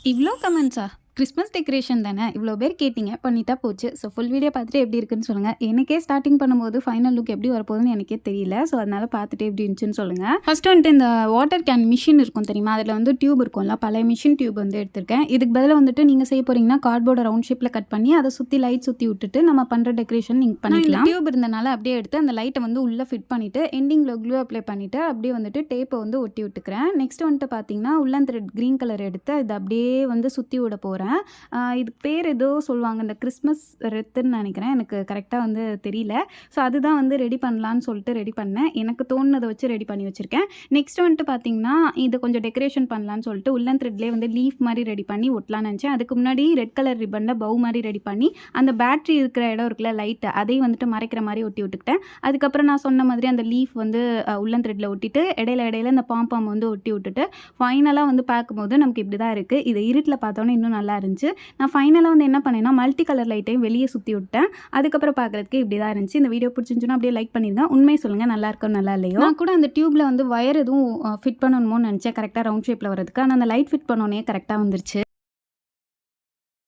இவ்ளோ கமெண்ட்ஸா? Christmas decoration தானே! இவ்ளோ பேர் கேட்டீங்க. பண்ணிட்டா போச்சு. ஸோ ஃபுல் வீடியோ பார்த்துட்டு எப்படி இருக்குன்னு சொல்லுங்க. எனக்கே ஸ்டார்ட்டிங் பண்ணும்போது ஃபைனல் லுக் எப்படி வரப்போகுதுன்னு எனக்கே தெரியல. ஸோ அதனால பார்த்துட்டு எப்படி இருந்துச்சுன்னு சொல்லுங்க. ஃபர்ஸ்ட்டு வந்துட்டு இந்த வாட்டர் கேன் மிஷின் இருக்கும் தெரியுமா? அதில வந்து டியூப் இருக்கும்ல. பழைய மிஷின் டியூப் வந்து எடுத்திருக்கேன். இதுக்கு பதிலா வந்துட்டு நீங்க செய்ய போறீங்கன்னா, கார்ட்போர்ட ரவுண்ட் ஷேப்ல கட் பண்ணி அத சுத்தி லைட் சுத்தி விட்டுட்டு நம்ம பண்ற டெக்கரேஷன் நீங்க பண்ணிக்கலாம். டியூப் இருந்தனால அப்படியே எடுத்து அந்த லைட்ட வந்து உள்ள ஃபிட் பண்ணிட்டு, எண்டிங்ல க்ளூ அப்ளை பண்ணிட்டு, அப்படியே வந்துட்டு டேப்ப வந்து ஒட்டி விட்டுக்கிறேன். நெக்ஸ்ட் வந்துட்டு பார்த்தீங்கன்னா, உள்ளன் த்ரெட் கிரீன் கலர் எடுத்து இத அப்படியே வந்து சுத்தி விட போறேன். இதுக்கு பேர் ஏதோ சொல்லுவாங்க. இந்த கிறிஸ்மஸ் ரெத்துன்னு நினைக்கிறேன். எனக்கு கரெக்டாக வந்து தெரியல. ஸோ அதுதான் வந்து ரெடி பண்ணலான்னு சொல்லிட்டு ரெடி பண்ணேன். எனக்கு தோணுனதை வச்சு ரெடி பண்ணி வச்சுருக்கேன். நெக்ஸ்ட் வந்துட்டு பார்த்தீங்கன்னா, இதை கொஞ்சம் டெக்கரேஷன் பண்ணலான்னு சொல்லிட்டு உள்ளன் த்ரெட்லேயே வந்து லீஃப் மாதிரி ரெடி பண்ணி ஒட்டலான்னு நினச்சேன். அதுக்கு முன்னாடி ரெட் கலர் ரிப்பனில் பவு மாதிரி ரெடி பண்ணி அந்த பேட்ரி இருக்கிற இடம் இருக்குல்ல லைட்டு, அதையும் வந்துட்டு மறைக்கிற மாதிரி ஒட்டி விட்டுக்கிட்டேன். அதுக்கப்புறம் நான் சொன்ன மாதிரி அந்த லீஃப் வந்து உள்ளன் த்ரெட்டில் ஒட்டிட்டு இடையில இந்த பாம் வந்து ஒட்டி விட்டுட்டு ஃபைனலாக வந்து பார்க்கும்போது நமக்கு இப்படி தான் இருக்குது. இது இருட்டில் பார்த்தோன்னே இன்னும் நல்லா இருந்துச்சு. நான் ஃபைனலாக வந்து என்ன பண்ணேன்னா, மல்டி கலர் லைட்டையும் வெளியே சுற்றி விட்டேன். அதுக்கப்புறம் பார்க்குறதுக்கு இப்படி தான் இருந்துச்சு. இந்த வீடியோ பிடிச்சிருந்துச்சுன்னா அப்படியே லைக் பண்ணிடுங்க. உண்மையை சொல்லுங்கள், நல்லா இருக்கோ நல்லா இல்லையோ. நான் கூட அந்த டியூப்பில் வந்து ஒயர் எதுவும் ஃபிட் பண்ணணுமோன்னு நினச்சேன், கரெக்டாக ரவுண்ட் ஷேப்பில் வரதுக்கு. ஆனால் அந்த லைட் ஃபிட் பண்ணோன்னே கரெக்டாக வந்துருச்சு.